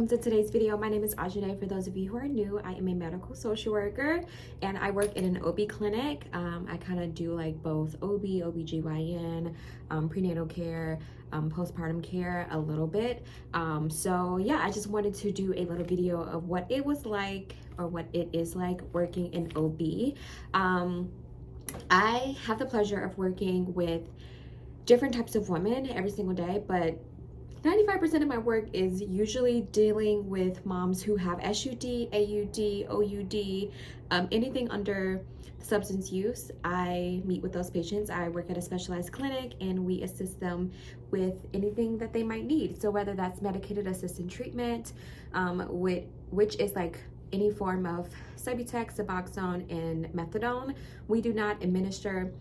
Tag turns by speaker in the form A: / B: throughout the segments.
A: welcome to today's video. My name is Ajane. For those of you who are new, I am a medical social worker and I work in an OB clinic. I kind of do like both OB, OBGYN, prenatal care, postpartum care a little bit. So yeah, I just wanted to do a little video of what it was like or what it is like working in OB. I have the pleasure of working with different types of women every single day, but 95% of my work is usually dealing with moms who have SUD, AUD, OUD, anything under substance use. I meet with those patients. I work at a specialized clinic and we assist them with anything that they might need. So whether that's medicated assisted treatment, which is like any form of Subutex, Suboxone, and Methadone. We do not administer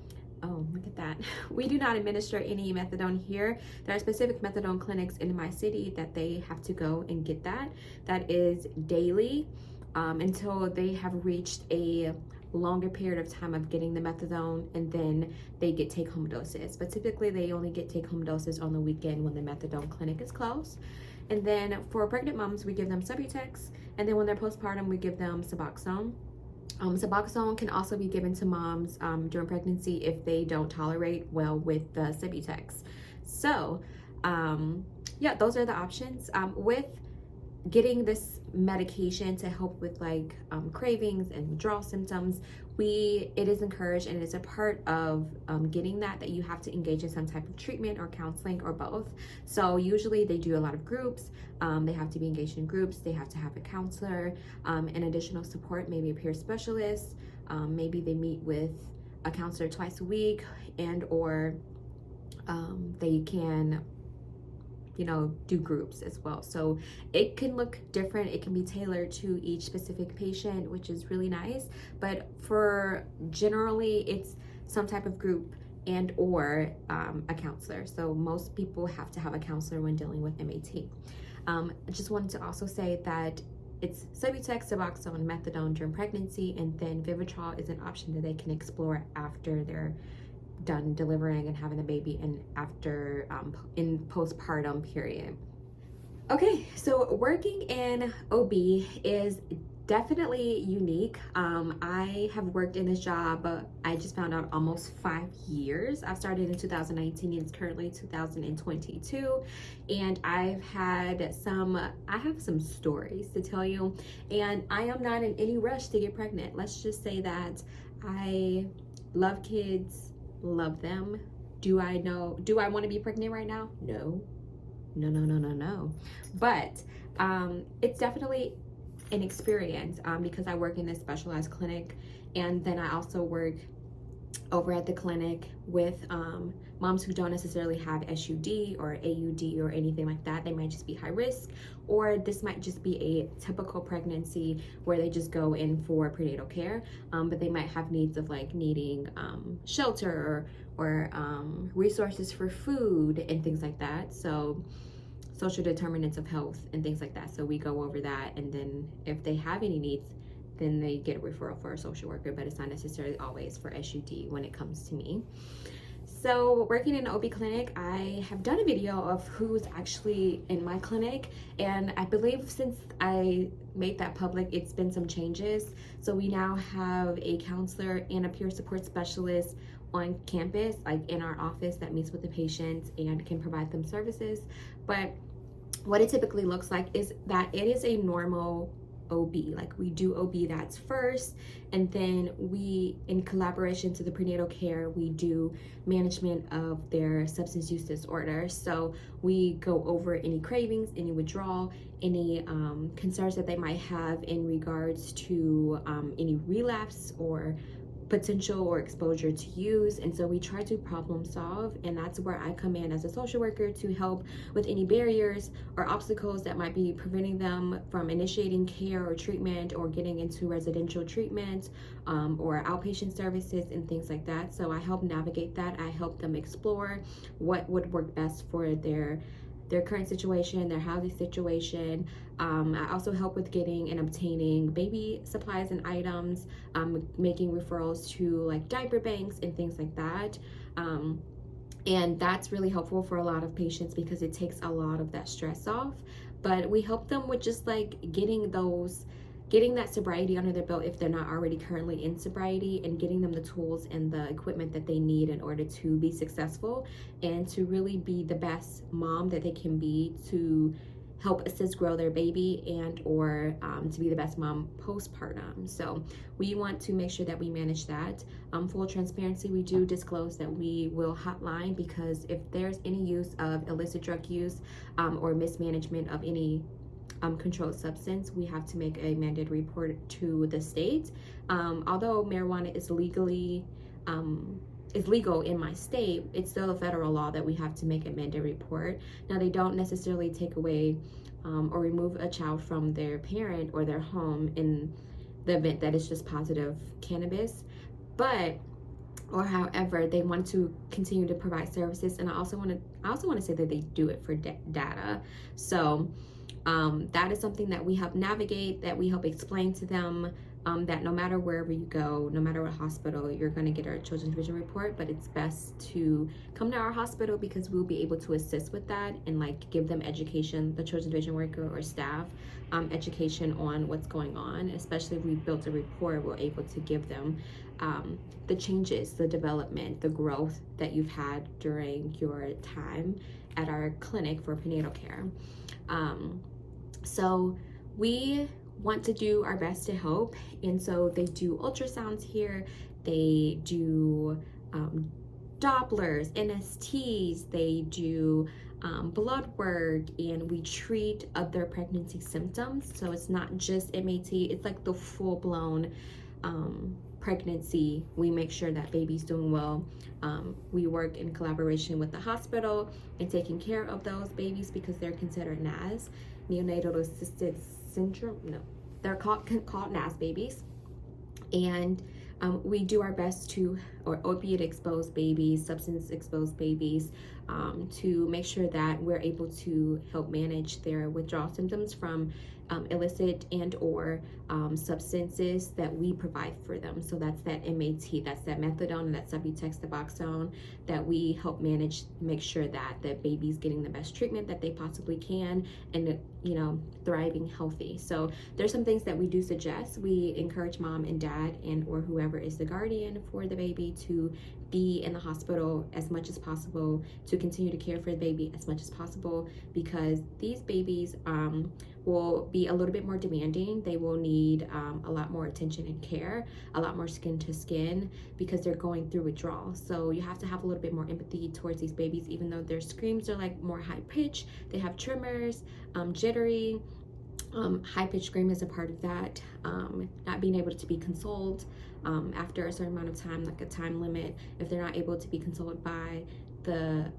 A: look at that. We do not administer any methadone here. There are specific methadone clinics in my city that they have to go and get that. That is daily until they have reached a longer period of time of getting the methadone, and then they get take-home doses. But typically they only get take-home doses on the weekend when the methadone clinic is closed. And then for pregnant moms, we give them Subutex, and then when they're postpartum, we give them Suboxone. Suboxone can also be given to moms during pregnancy if they don't tolerate well with the Subutex. So yeah, those are the options. With getting this medication to help with like cravings and withdrawal symptoms, it is encouraged and it's a part of getting that you have to engage in some type of treatment or counseling or both. So usually they do a lot of groups. They have to be engaged in groups. They have to have a counselor and additional support, maybe a peer specialist. Maybe they meet with a counselor twice a week, and or they can do groups as well. So it can look different. It can be tailored to each specific patient, which is really nice. But for generally, it's some type of group and or a counselor. So most people have to have a counselor when dealing with MAT. I just wanted to also say that it's Subutex, Suboxone, Methadone during pregnancy, and then Vivitrol is an option that they can explore after they're done delivering and having the baby, and after in postpartum period. Okay, so working in OB is definitely unique. I have worked in this job, I just found out, almost 5 years. I started in 2019 and it's currently 2022, and I have some stories to tell you, and I am not in any rush to get pregnant. Let's just say that I love kids, love them. Do I want to be pregnant right now? No. But it's definitely an experience because I work in a specialized clinic, and then I also work over at the clinic with moms who don't necessarily have SUD or AUD or anything like that. They might just be high risk, or this might just be a typical pregnancy where they just go in for prenatal care, but they might have needs of like needing shelter or resources for food and things like that. So social determinants of health and things like that. So we go over that, and then if they have any needs, then they get a referral for a social worker, but it's not necessarily always for SUD when it comes to me. So working in an OB clinic, I have done a video of who's actually in my clinic, and I believe since I made that public, it's been some changes. So we now have a counselor and a peer support specialist on campus, like in our office, that meets with the patients and can provide them services. But what it typically looks like is that it is a normal OB. Like we do OB, that's first, and then we, in collaboration to the prenatal care, we do management of their substance use disorder. So we go over any cravings, any withdrawal, any concerns that they might have in regards to any relapse or potential or exposure to use. And so we try to problem solve, and that's where I come in as a social worker to help with any barriers or obstacles that might be preventing them from initiating care or treatment or getting into residential treatment or outpatient services and things like that. So I help navigate that. I help them explore what would work best for their current situation, their housing situation. I also help with getting and obtaining baby supplies and items, making referrals to like diaper banks and things like that. And that's really helpful for a lot of patients because it takes a lot of that stress off. but we help them with just like getting that sobriety under their belt if they're not already currently in sobriety, and getting them the tools and the equipment that they need in order to be successful and to really be the best mom that they can be, to help assist grow their baby, and or to be the best mom postpartum. So we want to make sure that we manage that. Full transparency, we do disclose that we will hotline, because if there's any use of illicit drug use or mismanagement of any controlled substance, we have to make a mandated report to the state. Although marijuana is legal in my state, it's still a federal law that we have to make a mandated report. Now, they don't necessarily take away or remove a child from their parent or their home in the event that it's just positive cannabis, however, they want to continue to provide services. And I also want to say that they do it for data. So that is something that we help navigate, that we help explain to them, that no matter wherever you go, no matter what hospital, you're going to get our Children's Vision Report, but it's best to come to our hospital, because we'll be able to assist with that and like give them education, the Children's Vision worker or staff, education on what's going on. Especially if we've built a report, we're able to give them the changes, the development, the growth that you've had during your time at our clinic for prenatal care. So we want to do our best to help, and so they do ultrasounds here, they do Dopplers, NSTs, they do blood work, and we treat other pregnancy symptoms. So it's not just MAT, it's like the full-blown pregnancy. We make sure that baby's doing well. We work in collaboration with the hospital and taking care of those babies, because they're considered NAS, neonatal assisted syndrome. No, they're called NAS babies. And we do our best to, or opiate exposed babies, substance exposed babies, to make sure that we're able to help manage their withdrawal symptoms from illicit and or substances that we provide for them. So that's that MAT, that's that methadone and that Subutex, Suboxone, that we help manage, make sure that the baby's getting the best treatment that they possibly can, and thriving healthy. So there's some things that we do suggest. We encourage mom and dad and or whoever is the guardian for the baby to be in the hospital as much as possible, to continue to care for the baby as much as possible, because these babies will be a little bit more demanding. They will need a lot more attention and care, a lot more skin to skin, because they're going through withdrawal. So you have to have a little bit more empathy towards these babies, even though their screams are like more high pitched. They have tremors, jittery, high-pitched scream is a part of that. Not being able to be consoled after a certain amount of time, like a time limit, if they're not able to be consoled by the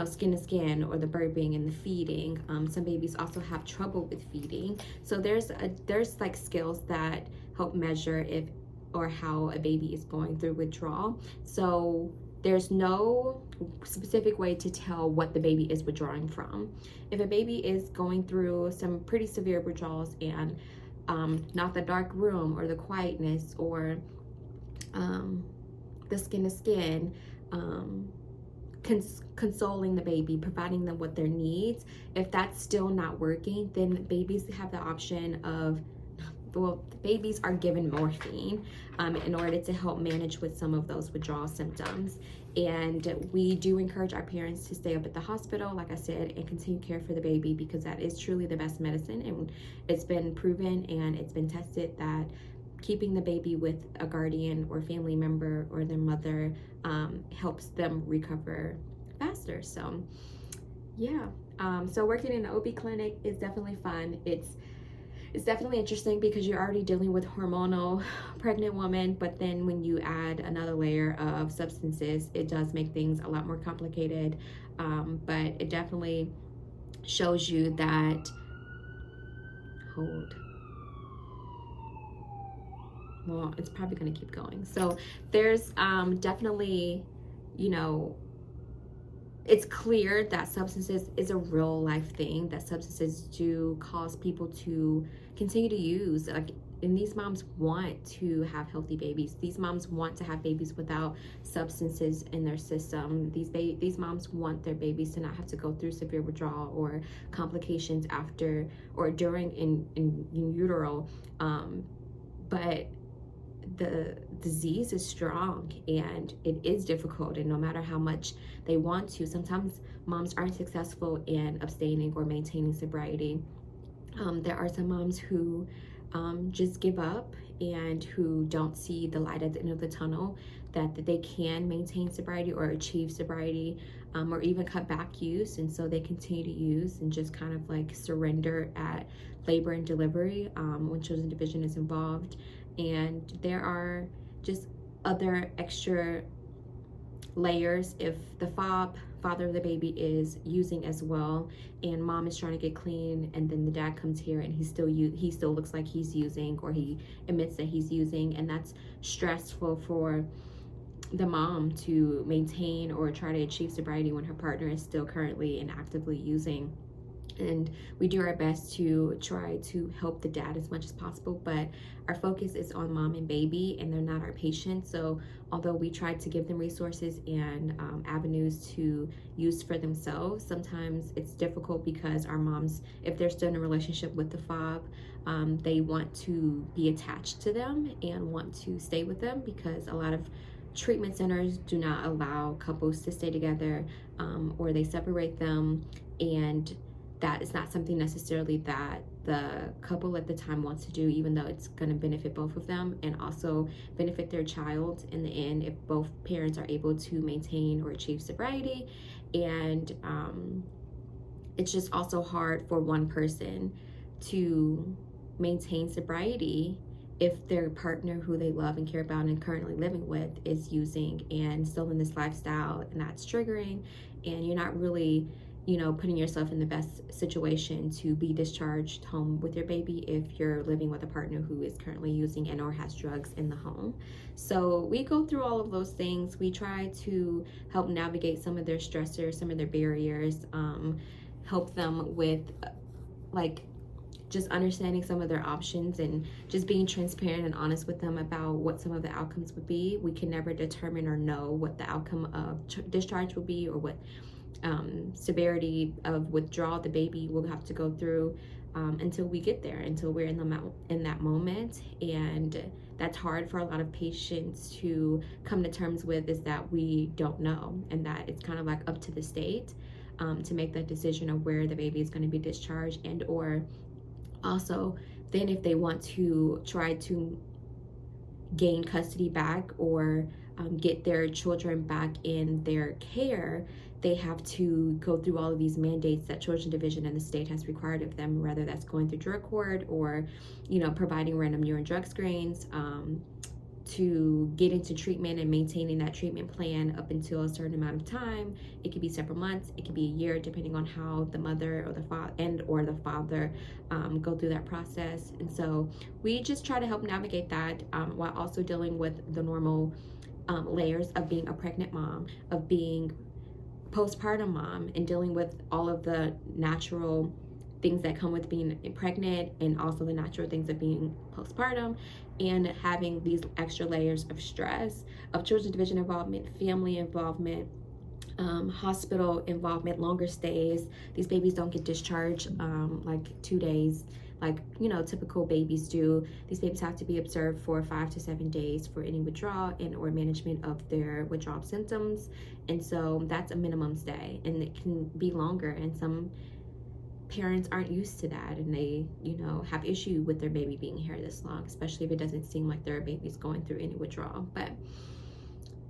A: skin to skin, or the burping and the feeding. Some babies also have trouble with feeding. So there's like skills that help measure if or how a baby is going through withdrawal. So there's no specific way to tell what the baby is withdrawing from. If a baby is going through some pretty severe withdrawals and not the dark room or the quietness or the skin to skin, consoling the baby, providing them with their needs, if that's still not working, then babies have the option of, babies are given morphine in order to help manage with some of those withdrawal symptoms. And we do encourage our parents to stay up at the hospital, like I said, and continue care for the baby, because that is truly the best medicine. And it's been proven and it's been tested that keeping the baby with a guardian or family member or their mother helps them recover faster. So yeah, so working in an OB clinic is definitely fun. It's definitely interesting, because you're already dealing with hormonal pregnant woman, but then when you add another layer of substances, it does make things a lot more complicated. But it definitely shows you that, well, it's probably going to keep going. So there's definitely, it's clear that substances is a real life thing, that substances do cause people to continue to use. Like and these moms want to have healthy babies. These moms want to have babies without substances in their system. These moms want their babies to not have to go through severe withdrawal or complications after or during in utero. But the disease is strong and it is difficult, and no matter how much they want to, sometimes moms aren't successful in abstaining or maintaining sobriety. There are some moms who just give up and who don't see the light at the end of the tunnel, that they can maintain sobriety or achieve sobriety, or even cut back use, and so they continue to use and just kind of like surrender at labor and delivery when Children's Division is involved. And there are just other extra layers if the father of the baby is using as well, and mom is trying to get clean, and then the dad comes here and he still looks like he's using, or he admits that he's using, and that's stressful for the mom to maintain or try to achieve sobriety when her partner is still currently and actively using. And we do our best to try to help the dad as much as possible, but our focus is on mom and baby, and they're not our patients. So although we try to give them resources and avenues to use for themselves, sometimes it's difficult because our moms, if they're still in a relationship with the fob, they want to be attached to them and want to stay with them, because a lot of treatment centers do not allow couples to stay together, or they separate them, and that is not something necessarily that the couple at the time wants to do, even though it's going to benefit both of them and also benefit their child in the end if both parents are able to maintain or achieve sobriety. And it's just also hard for one person to maintain sobriety if their partner who they love and care about and currently living with is using and still in this lifestyle, and that's triggering, and you're not really putting yourself in the best situation to be discharged home with your baby if you're living with a partner who is currently using and or has drugs in the home. So we go through all of those things. We try to help navigate some of their stressors, some of their barriers, help them with just understanding some of their options and just being transparent and honest with them about what some of the outcomes would be. We can never determine or know what the outcome of discharge will be, or what severity of withdrawal the baby will have to go through until we get there, until we're in that moment. And that's hard for a lot of patients to come to terms with, is that we don't know, and that it's kind of like up to the state to make that decision of where the baby is going to be discharged, and or also then if they want to try to gain custody back or get their children back in their care, they have to go through all of these mandates that Children's Division and the state has required of them, whether that's going through drug court or providing random urine drug screens to get into treatment and maintaining that treatment plan up until a certain amount of time. It could be several months, it could be a year, depending on how the mother or the father go through that process. And so we just try to help navigate that while also dealing with the normal layers of being a pregnant mom, of being postpartum mom, and dealing with all of the natural things that come with being pregnant, and also the natural things of being postpartum, and having these extra layers of stress of Children's Division involvement, family involvement, hospital involvement, longer stays. These babies don't get discharged like 2 days like typical babies do. These babies have to be observed for 5 to 7 days for any withdrawal and or management of their withdrawal symptoms, and so that's a minimum stay, and it can be longer, and some parents aren't used to that, and they have issue with their baby being here this long, especially if it doesn't seem like their baby's going through any withdrawal. But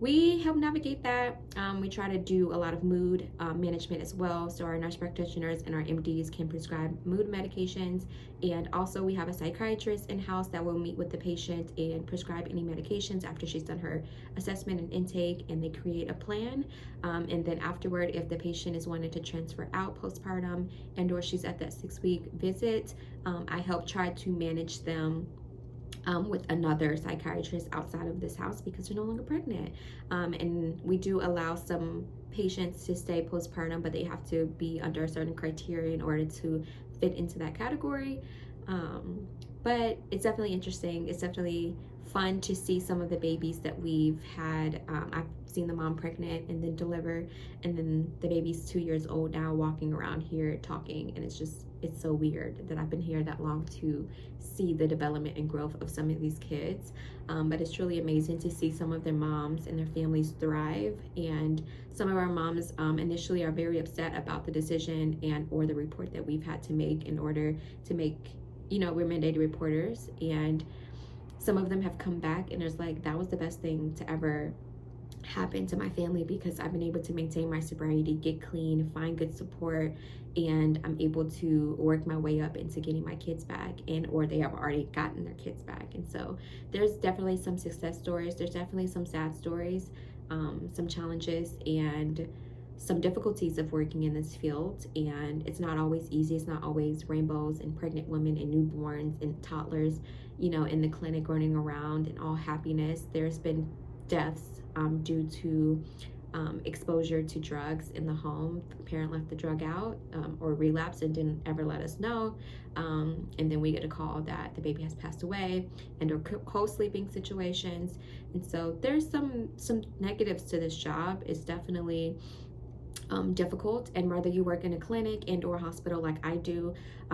A: we help navigate that. We try to do a lot of mood management as well. So our nurse practitioners and our MDs can prescribe mood medications. And also we have a psychiatrist in-house that will meet with the patient and prescribe any medications after she's done her assessment and intake, and they create a plan. And then afterward, if the patient is wanting to transfer out postpartum and or she's at that 6-week visit, I help try to manage them with another psychiatrist outside of this house, because they're no longer pregnant. And we do allow some patients to stay postpartum, but they have to be under a certain criteria in order to fit into that category. But it's definitely interesting. It's definitely fun to see some of the babies that we've had. I've seen the mom pregnant and then deliver, and then the baby's 2 years old now, walking around here talking, and it's so weird that I've been here that long to see the development and growth of some of these kids. But it's truly amazing to see some of their moms and their families thrive. And some of our moms initially are very upset about the decision and or the report that we've had to make in order to make, you know, we're mandated reporters, and some of them have come back and there's like, that was the best thing to ever happen to my family, because I've been able to maintain my sobriety, get clean, find good support, and I'm able to work my way up into getting my kids back, and or they have already gotten their kids back. And so there's definitely some success stories, there's definitely some sad stories, some challenges and some difficulties of working in this field. And it's not always easy. It's not always rainbows and pregnant women and newborns and toddlers, you know, in the clinic running around and all happiness. There's been deaths due to exposure to drugs in the home. The parent left the drug out or relapsed and didn't ever let us know. And then we get a call that the baby has passed away, and or co-sleeping situations. And so there's some negatives to this job. It's definitely difficult, and whether you work in a clinic and or hospital like I do,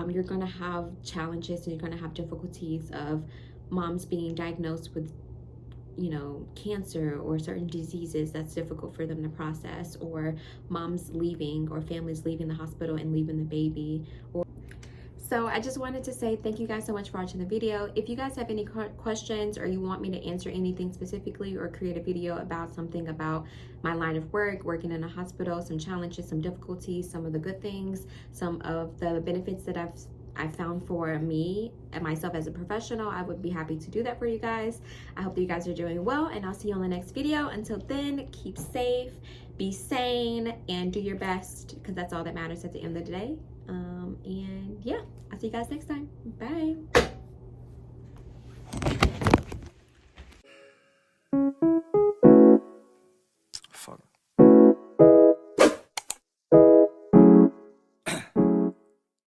A: you're going to have challenges and you're going to have difficulties of moms being diagnosed with, you know, cancer or certain diseases that's difficult for them to process, or moms leaving or families leaving the hospital and leaving the baby. So I just wanted to say thank you guys so much for watching the video. If you guys have any questions, or you want me to answer anything specifically or create a video about something about my line of work, working in a hospital, some challenges, some difficulties, some of the good things, some of the benefits that I've found for me and myself as a professional, I would be happy to do that for you guys. I hope that you guys are doing well, and I'll see you on the next video. Until then, keep safe, be sane, and do your best, because that's all that matters at the end of the day. And yeah, I'll see you guys next time. Bye.
B: Fuck.